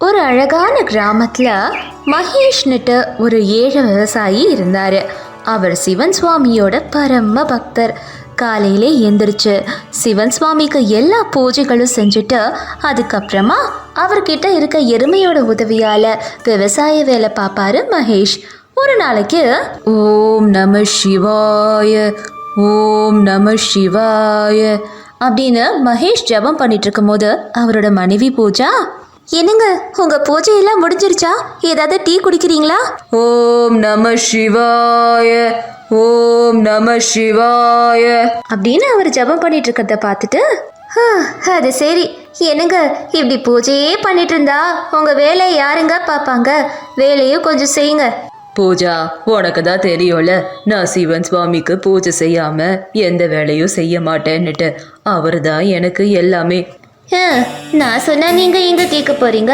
ஒரு அழகான கிராமத்துல மகேஷ்னுட்டு ஒரு ஏழை விவசாயி இருந்தாரு. அவர் சிவன் சுவாமியோட பரம பக்தர். காலையிலே எந்திரிச்சு சிவன் சுவாமிக்கு எல்லா பூஜைகளும் செஞ்சுட்டு அதுக்கப்புறமா அவர்கிட்ட இருக்க எருமையோட உதவியால விவசாய வேலை பார்ப்பாரு மகேஷ். ஒரு நாளைக்கு ஓம் நம சிவாய, ஓம் நம சிவாய அப்படின்னு மகேஷ் ஜபம் பண்ணிட்டு இருக்கும் போது அவரோட மனைவி பூஜா, என்னங்க உங்க பூஜையெல்லாம் முடிஞ்சிருச்சா? ஏதாவது டீ குடிக்கிறீங்களா? ஓம் நம சிவாய, ஓம் நம சிவாய அப்படின்னு அவர் ஜபம் பண்ணிட்டு இருக்கிறத பார்த்துட்டு, அது சரி, என்னங்க இப்படி பூஜையே பண்ணிட்டு இருந்தா உங்க வேலையை யாருங்க பார்ப்பாங்க? வேலையும் கொஞ்சம் செய்யுங்க. பூஜா, உனக்கு தான் தெரியும்ல, நான் சிவன் சுவாமிக்கு பூஜை செய்யாம எந்த வேலையும் செய்ய மாட்டேன்னுட்டு. அவர் தான் எனக்கு எல்லாமே. நான் சொன்னா நீங்க எங்க கேட்க போறீங்க?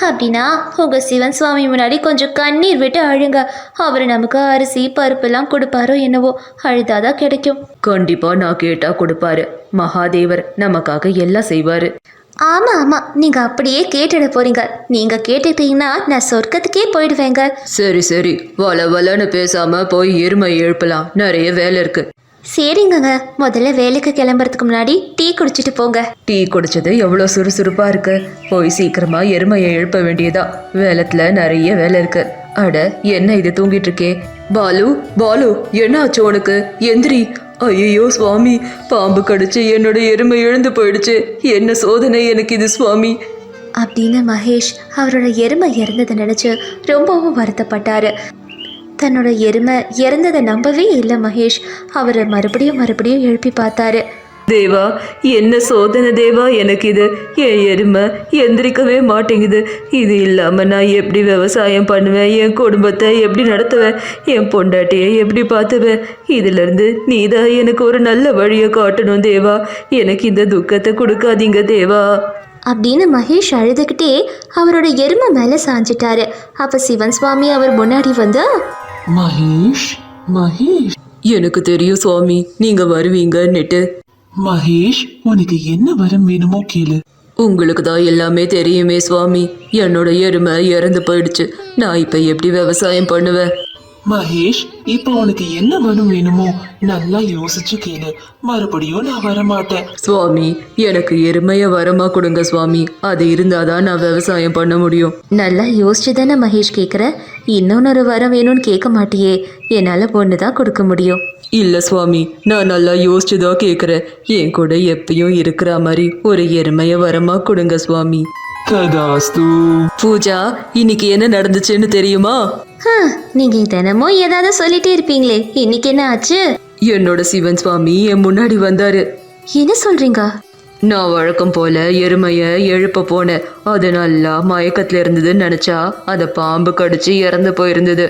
அப்படின்னா உங்க சிவன் சுவாமி முன்னாடி கொஞ்சம் கண்ணீர் விட்டு அழுங்க. அவர் நமக்கு அரிசி பருப்பெல்லாம் கொடுப்பாரோ என்னவோ, அழுதாதான் கிடைக்கும். கண்டிப்பா நான் கேட்டா கொடுப்பாரு. மகாதேவர் நமக்காக எல்லாம் செய்வாரு. ஆமா ஆமா, நீங்க அப்படியே கேட்டுட போறீங்க. நீங்க கேட்டுட்டீங்கன்னா நான் சொர்க்கத்துக்கே போயிடுவேங்க. சரி சரி, வள வளன்னு பேசாம போய் எருமை எழுப்பலாம், நிறைய வேலை இருக்கு. சரிங்க, முதல்ல வேலைக்கு கிளம்புறதுக்கு முன்னாடி டீ குடிச்சிட்டு போங்க. டீ குடிச்சது எவ்வளோ சுறுசுறுப்பா இருக்கு. போய் சீக்கிரமா எருமையை எழுப்ப வேண்டியதா, வேலத்துல நிறைய வேலை இருக்கு. அட என்ன இது தூங்கிட்டு இருக்கே? பாலு பாலு, என்ன ஆச்சு உனக்கு? எந்திரி. ஐயோ சுவாமி, பாம்பு கடிச்சு என்னோட எருமை எழுந்து போயிடுச்சு. என்ன சோதனை எனக்கு இது சுவாமி அப்படின்னு மகேஷ் அவரோட எருமை இறந்ததை நினைச்சு ரொம்பவும் வருத்தப்பட்டாரு. தன்னோட எருமை இறந்ததை நம்பவே இல்லை மகேஷ். அவரை மறுபடியும் எழுப்பி பார்த்தாரு. தேவா, என்ன சோதனை தேவா எனக்கு இது? என் எருமை எந்திரிக்கவே மாட்டேங்குது. இது இல்லாம நான் எப்படி விவசாயம் பண்ணுவேன்? என் குடும்பத்தை எப்படி நடத்துவேன்? என் பொண்டாட்டியை எப்படி பார்த்துவேன்? இதுல இருந்து நீதான் எனக்கு ஒரு நல்ல வழியை காட்டணும் தேவா. எனக்கு இந்த துக்கத்தை கொடுக்காதீங்க தேவா அப்படின்னு மகேஷ் அழுதுகிட்டே அவரோட எருமை மேல சாஞ்சிட்டாரு. அப்ப சிவன் சுவாமி அவர் முன்னாடி வந்து, மகேஷ் மகேஷ், எனக்கு தெரியும் சுவாமி நீங்க வருவீங்கன்னுட்டு. மகேஷ், உனக்கு என்ன வரம் வேணுமோ கேளு. உங்களுக்கு தான் எல்லாமே தெரியுமே சுவாமி. என்னோட எருமை இறந்து போயிடுச்சு. நான் இப்ப எப்படி விவசாயம் பண்ணுவேன்? மகேஷ், இப்ப உனக்கு என்ன வரம் வேணுமோ நல்லா யோசிச்சு கேளு. மறுபடியும் நான் வரமாட்டேன். சுவாமி, எனக்கு எருமைய வரமா கொடுங்க சுவாமி. அது இருந்தாதான் நான் விவசாயம் பண்ண முடியும். நல்லா யோசிச்சு தானே மகேஷ் கேட்குற? இன்னொன்னொரு வரம் வேணும்னு கேட்க மாட்டியே. என்னால் ஒன்று தான் கொடுக்க முடியும். இல்ல சுவாமி, நான் நல்லா யோசிச்சுதான் கேட்குறேன். என் கூட எப்பயும் இருக்கிற மாதிரி ஒரு எருமைய வரமா கொடுங்க சுவாமி. ததாஸ்து. பூஜா, இன்னைக்கு என்ன நடந்துச்சுன்னு தெரியுமா? நீங்க தினமும் ஏதாவது சொல்லிட்டே இருப்பீங்களே, இன்னைக்கு என்ன ஆச்சு? என்னோட சிவன் சுவாமி என் முன்னாடி வந்தாரு. என்ன சொல்றீங்க? நான் வழக்கம் போல எருமைய எழுப்ப போனேன். அது நல்லா மயக்கத்துல இருந்ததுன்னு நினைச்சா அதை பாம்பு கடிச்சு இறந்து போயிருந்தது.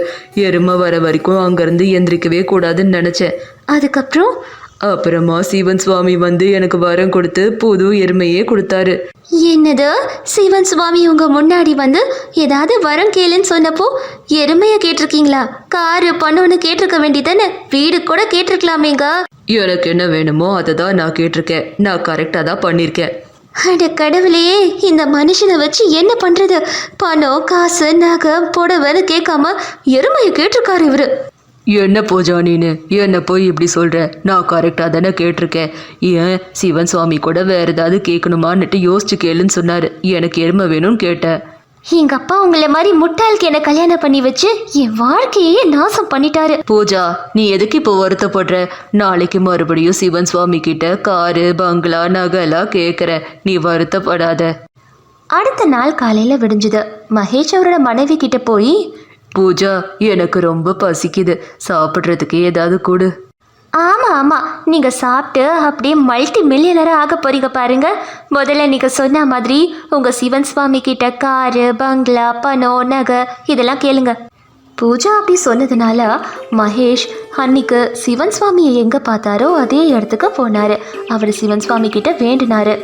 எருமை வர வரைக்கும் அங்கிருந்து எந்திரிக்கவே கூடாதுன்னு நினைச்சேன். அதுக்கப்புறம் அப்புறமா சிவன் சுவாமி வந்து எனக்கு வரம் கொடுத்து புது எருமையே கொடுத்தாரு. என்னது? சிவன் சுவாமி உங்க முன்னாடி வந்து ஏதாவது வரம் கேளுன்னு சொன்னப்போ எருமைய கேட்டிருக்கீங்களா? காரு பணம்னு கேட்டிருக்க வேண்டியதானே? வீடு கூட கேட்டிருக்கலாமேங்க. எனக்கு என்ன வேணுமோ அதை தான் நான் கேட்டிருக்கேன். நான் கரெக்டாக தான் பண்ணியிருக்கேன். அட கடவுளே, இந்த மனுஷனை வச்சு என்ன பண்றது? பணம் காசு நகை புடவைன்னு கேட்காம எருமையை கேட்டிருக்காரு இவரு. என்ன பூஜா நீனு என்ன போய் இப்படி சொல்ற? நான் கரெக்டாக தானே கேட்டிருக்கேன். ஏன் சிவன் சுவாமி கூட வேற ஏதாவது கேட்கணுமான்னுட்டு யோசிச்சு கேளுன்னு சொன்னாரு. எனக்கு எருமை வேணும்னு கேட்டேன். எங்க அப்பா உங்களை மாதிரி முட்டாளுக்கு என்ன கல்யாணம் பண்ணி வச்சு என் வாழ்க்கையே நாசம் பண்ணிட்டாரு. பூஜா, நீ எதுக்கு இப்போ வருத்தப்படுற? நாளைக்கு மறுபடியும் சிவன் சுவாமி கிட்ட காரு பங்களா நகைலாம் கேட்குற. நீ வருத்தப்படாத. அடுத்த நாள் காலையில விடிஞ்சுது. மகேஷ் அவரோட மனைவி கிட்ட போய், பூஜா, எனக்கு ரொம்ப பசிக்குது, சாப்பிட்றதுக்கு ஏதாவது கொடு. ஆமா ஆமா, நீங்க சாப்பிட்டு அப்படியே மல்டி மில்லியனரா ஆக போறீங்க பாருங்க. முதல்ல நீங்க சொன்ன மாதிரி உங்க சிவன் சுவாமி கிட்ட காரு பங்களா பணம் நகை இதெல்லாம் கேளுங்க. பூஜா அப்படி சொன்னதுனால மகேஷ் அன்னைக்கு சிவன் சுவாமியை எங்க பார்த்தாரோ அதே இடத்துக்கு போனாரு. அவர் சிவன் சுவாமி கிட்ட வேண்டினாரு.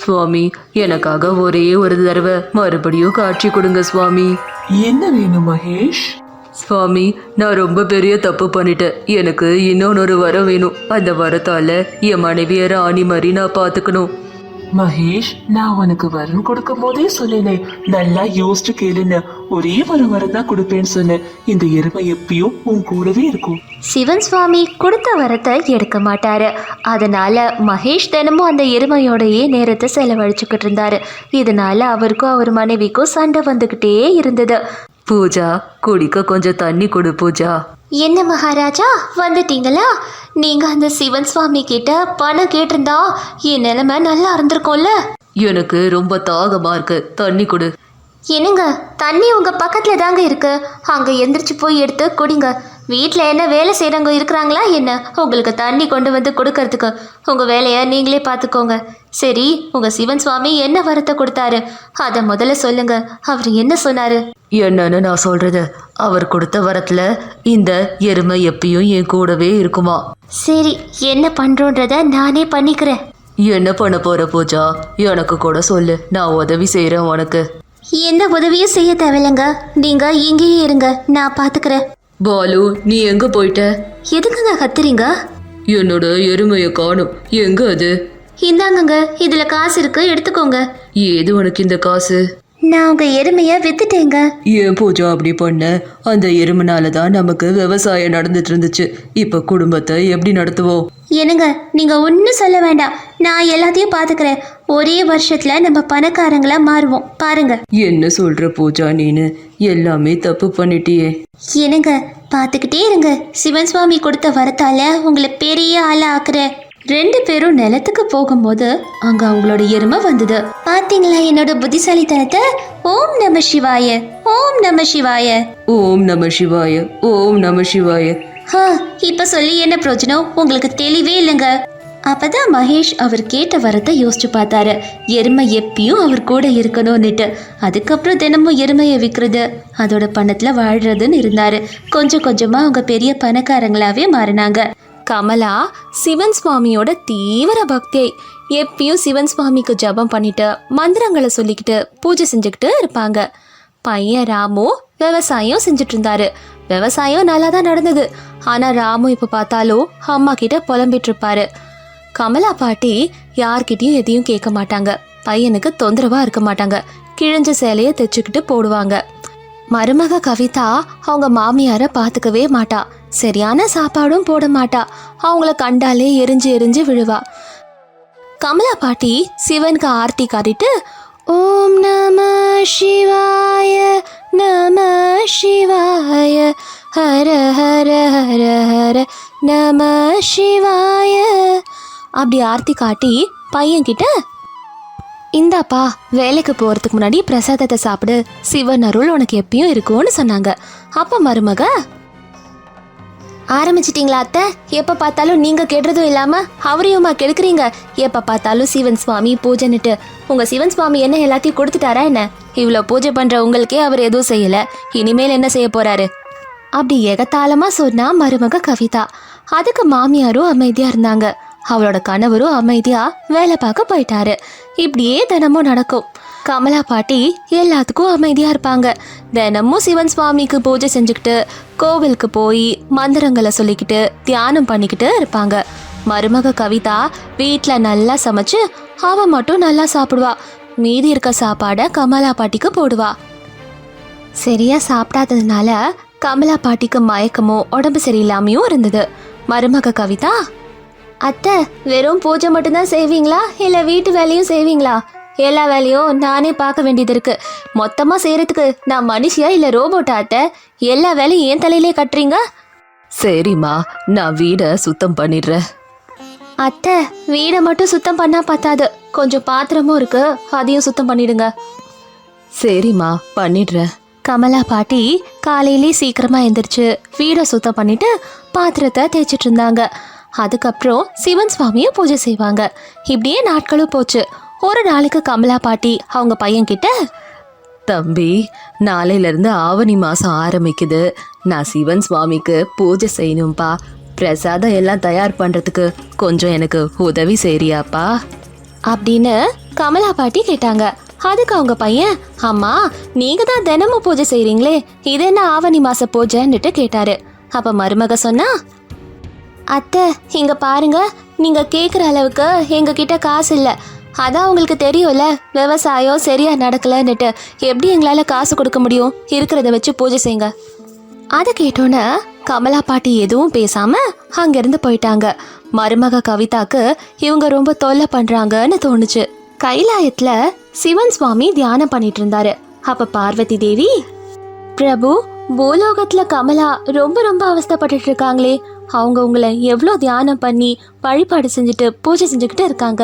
சுவாமி, எனக்காக ஒரே ஒரு தடவை மறுபடியும் காட்சி கொடுங்க சுவாமி. என்ன வேணும் மகேஷ்? சுவாமி, நான் ரொம்ப பெரிய தப்பு பண்ணிட்டேன். எனக்கு இன்னொன்று வரம் வேணும். அந்த வரத்தால என் மனைவியை ராணி மாதிரி நான் பார்த்துக்கணும். மகேஷ், நான் உனக்கு வரன் கொடுக்கும் போதே சொன்னேனே, நல்லா யோசிச்சு கேளுன்னு. ஒரே ஒரு வரம் தான் கொடுப்பேன்னு சொன்னேன். இந்த எருமை எப்பயும் உன் கூடவே இருக்கும். சிவன் சுவாமி கொடுத்த வரத்தை எடுக்க மாட்டாரு. அதனால மகேஷ் தினமும் அந்த எருமையோடையே நேரத்தை செலவழிச்சுக்கிட்டு இருந்தாரு. இதனால அவருக்கும் அவர் மனைவிக்கும் சண்டை வந்துக்கிட்டே இருந்தது. பூஜா, குடிக்க கொஞ்சம் தண்ணி கொடு பூஜா. என்ன மகாராஜா, வந்துட்டீங்களா? நீங்க அந்த சிவன் சுவாமி கிட்ட பணம் கேட்டிருந்தா என் நிலைமை நல்லா இருந்திருக்கும்ல. எனக்கு ரொம்ப தாகமா இருக்கு, தண்ணி கொடு. என்னங்க, தண்ணி உங்க பக்கத்துல தாங்க இருக்கு, அங்க எந்திரிச்சு போய் எடுத்து குடிங்க. வீட்டில் என்ன வேலை செய்கிறவங்க இருக்கிறாங்களா என்ன உங்களுக்கு தண்ணி கொண்டு வந்து கொடுக்கறதுக்கு? உங்கள் வேலையை நீங்களே பார்த்துக்கோங்க. சரி, உங்கள் சிவன் சுவாமி என்ன வரத்தை கொடுத்தாரு அதை முதல்ல சொல்லுங்க. அவர் என்ன சொன்னாரு? என்னன்னு நான் சொல்றது? அவர் கொடுத்த வரத்துல இந்த எருமை எப்பயும் என் கூடவே இருக்குமா. சரி, என்ன பண்ணுறோன்றத நானே பண்ணிக்கிறேன். என்ன பண்ண போற பூஜா? எனக்கு கூட சொல்லு, நான் உதவி செய்கிறேன் உனக்கு. எந்த உதவியும் செய்ய தேவையில்லைங்க, நீங்கள் இங்கேயே இருங்க, நான் பார்த்துக்கிறேன். பாலு, நீ எங்க போயிட்ட? எதுக்குங்க கத்துறீங்க? என்னோட எருமையை காணும், எங்க அது? இந்தாங்கங்க, இதுல காசு இருக்கு, எடுத்துக்கோங்க. ஏது உனக்கு இந்த காசு? நான் உங்க எருமைய வித்துட்டேங்க. ஏன் பூஜா அப்படி பண்ண? அந்த எருமைனால தான் நமக்கு விவசாயம் நடந்துட்டு இருந்துச்சு. இப்ப குடும்பத்தை எப்படி நடத்துவோம்? என்னங்க, நீங்க ஒன்றும் சொல்ல வேண்டாம், நான் எல்லாத்தையும் பார்த்துக்கிறேன். ஒரே வருஷத்துல நம்ம பணக்காரங்களா மாறுவோம், பாருங்க. என்ன சொல்ற பூஜா நீனு? எல்லாமே தப்பு பண்ணிட்டியே. என்னங்க, பார்த்துக்கிட்டே இருங்க. சிவன் சுவாமி கொடுத்த வரத்தால உங்களை பெரிய ஆளா ஆக்குறேன். 2 பேரும் நிலத்துக்கு போகும்போது அங்க அவங்களோட எருமை வந்தது. பாத்தீங்களா என்னோட புத்திசாலித்தனத்தை? ஓம் நம சிவாய, ஓம் நம சிவாய, ஓம் நம சிவாய, ஓம் நம சிவாய. இப்ப சொல்லி என்ன பிரயோஜனம்? உங்களுக்கு தெளிவே இல்லைங்க. அப்பதான் மகேஷ் அவர் கேட்ட வரத்தை யோசிச்சு பார்த்தாரு. எருமை எப்பயும் அவர் கூட இருக்கணும்னுட்டு. அதுக்கப்புறம் தினமும் எருமையை விற்கிறது, அதோட பணத்துல வாழ்றதுன்னு இருந்தாரு. கொஞ்சம் கொஞ்சமா அவங்க பெரிய பணக்காரங்களாவே மாறினாங்க. கமலா சிவன் சுவாமியோட தீவிர பக்தியை எப்பயும் சிவன் சுவாமிக்கு ஜபம் பண்ணிட்டு மந்திரங்களை சொல்லிக்கிட்டு பூஜை செஞ்சுக்கிட்டு இருப்பாங்க. பையன் ராமு விவசாயம் செஞ்சுட்டு இருந்தாரு. விவசாயம் நல்லா தான் நடந்தது. ஆனா ராமு இப்ப பார்த்தாலும் அம்மா கிட்ட புலம்பிட்டு இருப்பாரு. கமலா பாட்டி யார்கிட்டயும் எதையும் கேட்க மாட்டாங்க. பையனுக்கு தொந்தரவா இருக்க மாட்டாங்க. கிழிஞ்ச சேலையை தைச்சுக்கிட்டு போடுவாங்க. மருமக கவிதா அவங்க மாமியார பாத்துக்கவே மாட்டா. சரியான சாப்பாடும் போட மாட்டா. அவங்கள கண்டாலே எரிஞ்சு எரிஞ்சு விழுவா. கமலா பாட்டி சிவனுக்கு ஆர்த்தி காட்டிட்டு ஓம் நம சிவாய, நம சிவாய, ஹர ஹர ஹர ஹர நம சிவாய அப்படி ஆர்த்தி காட்டி பையன்கிட்ட, இந்தாப்பா, வேலைக்கு போகிறதுக்கு முன்னாடி பிரசாதத்தை சாப்பிடு, சிவன் அருள் உனக்கு எப்பயும் இருக்கும்னு சொன்னாங்க. அப்போ மருமக, ஆரம்பிச்சிட்டிங்களா அத்தை? எப்போ பார்த்தாலும் நீங்கள் கெடுறதும் இல்லாமல் அவரையுமா கெடுக்குறீங்க? எப்போ பார்த்தாலும் சிவன் சுவாமி பூஜைன்னுட்டு. உங்கள் சிவன் சுவாமி என்ன எல்லாத்தையும் கொடுத்துட்டாரா என்ன? இவ்வளோ பூஜை பண்ணுற உங்களுக்கே அவர் எதுவும் செய்யலை, இனிமேல் என்ன செய்ய போகிறாரு? அப்படி எகத்தாளமாக சொன்னா மருமக கவிதா. அதுக்கு மாமியாரும் அமைதியாக இருந்தாங்க. அவளோட கணவரும் அமைதியா வேலை பார்க்க போயிட்டாரு. இப்படியே தினமும் நடக்கும். கமலா பாட்டி எல்லாத்துக்கும் அமைதியா இருப்பாங்க. தினமும் சிவன் சுவாமிக்கு பூஜை செஞ்சுக்கிட்டு கோவிலுக்கு போய் மந்திரங்களை சொல்லிக்கிட்டு தியானம் பண்ணிக்கிட்டு இருப்பாங்க. மருமக கவிதா வீட்டில் நல்லா சமைச்சு அவ மட்டும் நல்லா சாப்பிடுவா. மீதி இருக்க சாப்பாடை கமலா பாட்டிக்கு போடுவா. சரியா சாப்பிடாததுனால கமலா பாட்டிக்கு மயக்கமும் உடம்பு சரியில்லாமையும் இருந்தது. மருமக கவிதா, அத்தை, வெறும் பூஜை மட்டும்தான் செய்வீங்களா இல்லை வீட்டு வேலையும் செய்வீங்களா? எல்லா வேலையும் நானே பார்க்க வேண்டியது இருக்கு. மொத்தமாக செய்கிறதுக்கு நான் மனுஷியா இல்லை ரோபோட்டா அத்தை? எல்லா வேலையும் என் தலையிலே கட்டுறீங்க. சரிம்மா, நான் வீடை சுத்தம் பண்ணிடுறேன். அத்தை, வீடை மட்டும் சுத்தம் பண்ணால் பத்தாது, கொஞ்சம் பாத்திரமும் இருக்கு, அதையும் சுத்தம் பண்ணிடுங்க. சரிம்மா, பண்ணிடுறேன். கமலா பாட்டி காலையிலே சீக்கிரமாக எந்திரிச்சு வீடை சுத்தம் பண்ணிட்டு பாத்திரத்தை தேய்ச்சிட்டு இருந்தாங்க. அதுக்கப்புறம் சிவன் சுவாமியை பூஜை செய்வாங்க. இப்படியே நாட்களும் போச்சு. ஒரு நாளைக்கு கமலா பாட்டி அவங்க பையன்கிட்ட, தம்பி, நாளையிலேருந்து ஆவணி மாதம் ஆரம்பிக்குது. நான் சிவன் சுவாமிக்கு பூஜை செய்யணும்ப்பா. பிரசாதம் எல்லாம் தயார் பண்ணுறதுக்கு கொஞ்சம் எனக்கு உதவி செய்றியாப்பா அப்படின்னு கமலா பாட்டி கேட்டாங்க. அதுக்கு அவங்க பையன், அம்மா, நீங்க தான் தினமும் பூஜை செய்றீங்களே, இது என்ன ஆவணி மாச பூஜைன்னுட்டு கேட்டாரு. அப்ப மருமக சொன்னா, அத்தை, இங்க பாருங்க, நீங்க கேட்குற அளவுக்கு எங்க கிட்ட காசு இல்லை. அதான் உங்களுக்கு தெரியும்ல, விவசாயம் சரியா நடக்கலன்னுட்டு. எப்படி எங்களால் காசு கொடுக்க முடியும்? இருக்கிறத வச்சு பூஜை செய்யுங்க. அதை கேட்டோன்னே கமலா பாட்டி எதுவும் பேசாம அங்கிருந்து போயிட்டாங்க. மருமக கவிதாக்கு இவங்க ரொம்ப தொல்லை பண்றாங்கன்னு தோணுச்சு. கைலாயத்துல சிவன் சுவாமி தியானம் பண்ணிட்டு இருந்தாரு. அப்ப பார்வதி தேவி, பிரபு, பூலோகத்துல கமலா ரொம்ப ரொம்ப அவஸ்தைப்பட்டுட்டு இருக்காங்களே, அவங்க உங்களை எவ்வளோ தியானம் பண்ணி வழிபாடு செஞ்சுட்டு பூஜை செஞ்சுக்கிட்டு இருக்காங்க,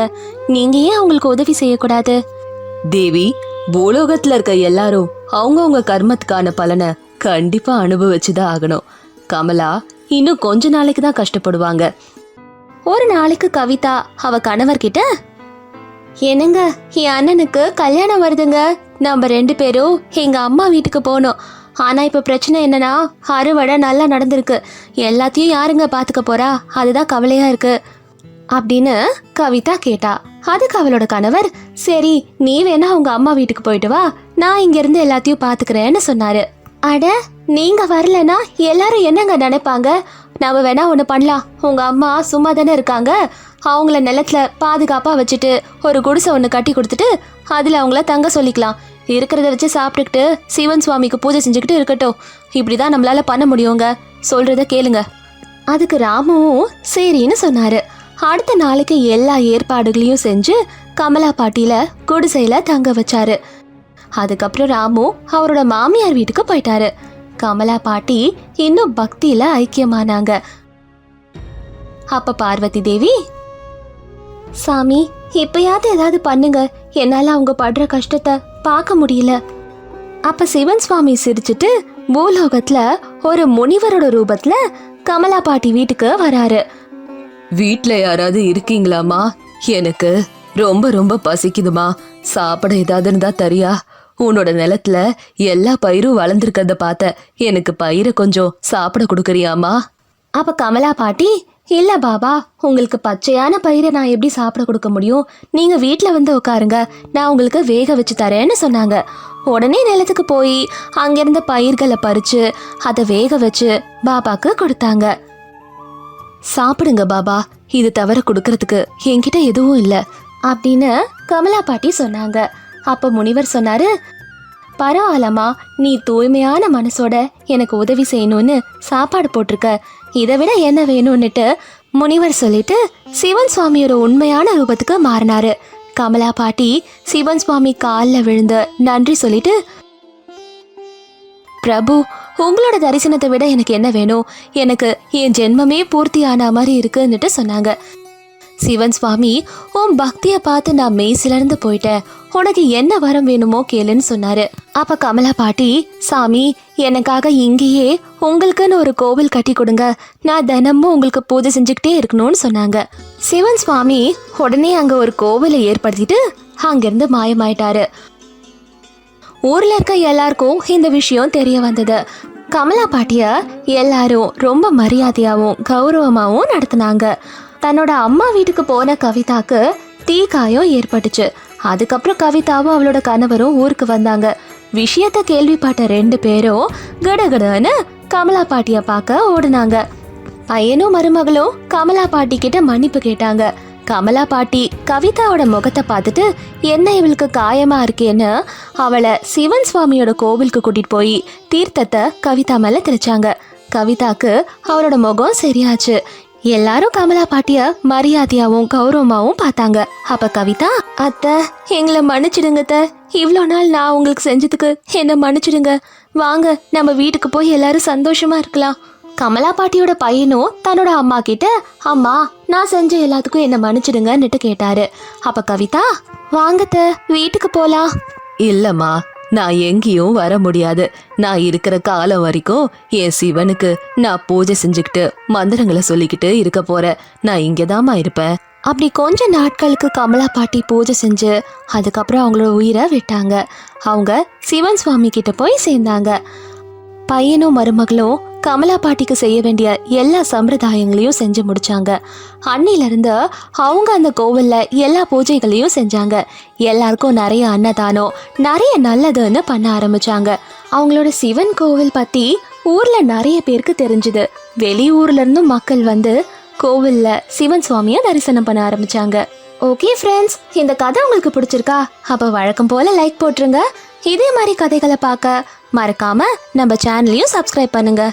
நீங்க ஏன் அவங்களுக்கு உதவி செய்யக்கூடாது? தேவி, பூலோகத்துல இருக்க எல்லாரும் அவங்கவுங்க கர்மத்துக்கான பலனை கண்டிப்பா அனுபவிச்சுதான் ஆகணும். கமலா இன்னும் கொஞ்ச நாளைக்கு தான் கஷ்டப்படுவாங்க. ஒரு நாளைக்கு கவிதா அவ கணவர்கிட்ட, என்னங்க, என் அண்ணனுக்கு கல்யாணம் வருதுங்க, நம்ம 2 பேரும் எங்க அம்மா வீட்டுக்கு போனோம். ஆனா இப்ப பிரச்சனை என்னன்னா, அறுவடை நல்லா நடந்திருக்கு, எல்லாத்தையும் யாருங்க பாத்துக்க போறா, அதுதான் கவலையா இருக்கு அப்படின்னு கவிதா கேட்டா. அதுக்கு அவளோட கணவர், சரி நீ வேணா உங்க அம்மா வீட்டுக்கு போயிட்டு வா, நான் இங்க இருந்து எல்லாத்தையும் பாத்துக்கிறேன்னு சொன்னாரு. அட, நீங்க வரலனா எல்லாரும் என்னங்க நினைப்பாங்க? நம்ம வேணா ஒன்று பண்ணலாம். உங்க அம்மா சும்மா தானே இருக்காங்க, அவங்கள நிலத்துல பாதுகாப்பா வச்சுட்டு ஒரு குடிசை ஒன்று கட்டி கொடுத்துட்டு அதுல அவங்கள தங்க சொல்லிக்கலாம். இருக்கிறத வச்சு சாப்பிட்டுக்கிட்டு சிவன் சுவாமிக்கு பூஜை செஞ்சுக்கிட்டு இருக்கட்டும். இப்படிதான் நம்மளால பண்ண முடியுங்க, சொல்றத கேளுங்க. அதுக்கு ராமுவும் சரின்னு சொன்னாரு. அடுத்த நாளைக்கு எல்லா ஏற்பாடுகளையும் செஞ்சு கமலா பாட்டியில குடிசையில தங்க வச்சாரு. அதுக்கப்புறம் ராமு அவரோட மாமியார் வீட்டுக்கு போயிட்டாரு. கமலா பாட்டி இன்னும் பக்தியில ஐக்கியமானாங்க. அப்ப பார்வதி தேவி, சாமி இப்பயாவது ஏதாவது பண்ணுங்க, என்னால அவங்க படுற கஷ்டத்தை பார்க்க முடியல. அப்ப சிவன் சுவாமி சிரிச்சுட்டு பூலோகத்துல ஒரு முனிவரோட ரூபத்துல கமலா பாட்டி வீட்டுக்கு வராரு. வீட்ல யாராவது இருக்கீங்களாமா? எனக்கு ரொம்ப ரொம்ப பசிக்குதுமா, சாப்பிட ஏதாவது இருந்தா தரியா? உன்னோட நிலத்துல எல்லா பயிரும் வளர்ந்துருக்கத பார்த்த, எனக்கு பயிரை கொஞ்சம் சாப்பிட கொடுக்கறியாமா? அப்ப கமலா பாட்டி, இல்ல பாபா, உங்களுக்கு பச்சையான பயிரை நான் எப்படி சாப்பிட கொடுக்க முடியும்? நீங்க வீட்டுல வந்து உட்காருங்க, நான் உங்களுக்கு வேக வச்சு தரேன்னு சொன்னாங்க. உடனே நிலத்துக்கு போய் அங்கிருந்த பயிர்களை பறிச்சு அதை வேக வச்சு பாபாக்கு கொடுத்தாங்க. சாப்பிடுங்க பாபா, இது தவிர கொடுக்கறதுக்கு என்கிட்ட எதுவும் இல்லை அப்படின்னு கமலா பாட்டி சொன்னாங்க. அப்ப முனிவர் சொன்னாரு, பரவாயில்லம்மா, நீ தூய்மையான மனசோட எனக்கு உதவி செய்யணும்னு சாப்பாடு போட்டிருக்க, இதை விட என்ன வேணும்னுட்டு முனிவர் சொல்லிட்டு சிவன் சுவாமியோட உண்மையான ரூபத்துக்கு மாறினாரு. கமலா பாட்டி சிவன் சுவாமி காலில் விழுந்து நன்றி சொல்லிட்டு, பிரபு, உங்களோட தரிசனத்தை விட எனக்கு என்ன வேணும்? எனக்கு என் ஜென்மமே பூர்த்தி ஆன மாதிரி இருக்குன்னுட்டு சொன்னாங்க. சிவன் சுவாமி, உன் பக்தியை பார்த்து நான் மெய்சிலர்ந்து போயிட்டேன், உனக்கு என்ன வரம் வேணுமோ கேளுன்னு சொன்னாரு. அப்ப கமலா பாட்டி, சாமி எனக்காக இங்கேயே உங்களுக்குன்னு ஒரு கோவில் கட்டி கொடுங்க, நான் தினமும் உங்களுக்கு பூஜை செஞ்சுக்கிட்டே இருக்கணும்னு சொன்னாங்க. சிவன் சுவாமி உடனே அங்க ஒரு கோவிலை ஏற்படுத்திட்டு அங்கிருந்து மாயமாயிட்டாரு. ஊர்ல இருக்க எல்லாருக்கும் இந்த விஷயம் தெரிய வந்தது. கமலா பாட்டிய எல்லாரும் ரொம்ப மரியாதையாவும் கௌரவமாவும் நடத்தினாங்க. தன்னோட அம்மா வீட்டுக்கு போன கவிதாக்கு தீக்காயம் ஏற்பட்டுச்சு. அதுக்கப்புறம் கவிதாவும் அவளோட கணவரும் ஊருக்கு வந்தாங்க. விஷயத்த கேள்விப்பட்ட 2 பேரும் கடகடன்னு கமலா பாட்டிய பார்க்க ஓடுனாங்க. பையனும் மருமகளும் கமலா பாட்டி கிட்ட மன்னிப்பு கேட்டாங்க. கமலா பாட்டி கவிதாவோட முகத்தை பார்த்துட்டு, என்ன இவளுக்கு காயமா இருக்கேன்னு அவளை சிவன் சுவாமியோட கோவிலுக்கு கூட்டிட்டு போய் தீர்த்தத்தை கவிதா மேல தெளிச்சாங்க. கவிதாக்கு அவளோட முகம் சரியாச்சு. எல்லாரும் கமலா பாட்டிய மரியாதையாவும் கௌரவமாவும் பார்த்தாங்க. அப்ப கவிதா, அத்தை எங்களை மன்னிச்சிடுங்க அத்தை, இவ்வளோ நாள் நான் உங்களுக்கு செஞ்சதுக்கு என்ன மன்னிச்சிடுங்க, வாங்க நம்ம வீட்டுக்கு போய் எல்லாரும் சந்தோஷமா இருக்கலாம். கமலா பாட்டியோட பையனும் தன்னோட அம்மா கிட்ட, அம்மா நான் செஞ்ச எல்லாத்துக்கும் என்ன மன்னிச்சிடுங்கன்னுட்டு கேட்டாரு. அப்ப கவிதா, வாங்கத்த வீட்டுக்கு போலாம். இல்லம்மா, நான் எங்கேயும் வர முடியாது. நான் இருக்கிற காலம் வரைக்கும் என் சிவனுக்கு நான் பூஜை செஞ்சுக்கிட்டு மந்திரங்களை சொல்லிக்கிட்டு இருக்க போறேன். நான் இங்கதாம்மா இருப்பேன். அப்படி கொஞ்ச நாட்களுக்கு கமலா பாட்டி பூஜை செஞ்சு அதுக்கப்புறம் அவங்களோட உயிரை விட்டாங்க. அவங்க சிவன் சுவாமி கிட்ட போய் சேர்ந்தாங்க. பையனும் மருமகளும் கமலா பாட்டிக்கு செய்ய வேண்டிய எல்லா சம்பிரதாயங்களையும் செஞ்சு முடிச்சாங்க. அன்னிலிருந்து அவங்க அந்த கோவில்ல எல்லா பூஜைகளையும் செஞ்சாங்க. எல்லாருக்கும் நிறைய அன்னதானம், நிறைய நல்லதுன்னு பண்ண ஆரம்பிச்சாங்க. அவங்களோட சிவன் கோவில் பத்தி ஊர்ல நிறைய பேருக்கு தெரிஞ்சுது. வெளியூர்ல இருந்தும் மக்கள் வந்து கோவில்ல சிவன் சுவாமிய தரிசனம் பண்ண ஆரம்பிச்சாங்க. ஓகே ஃப்ரெண்ட்ஸ், இந்த கதை உங்களுக்கு பிடிச்சிருக்கா? அப்போ வழக்கம் போல லைக் போட்டுருங்க. இதே மாதிரி கதைகளை பார்க்க மறக்காம நம்ம சேனலையும் சப்ஸ்கிரைப் பண்ணுங்க.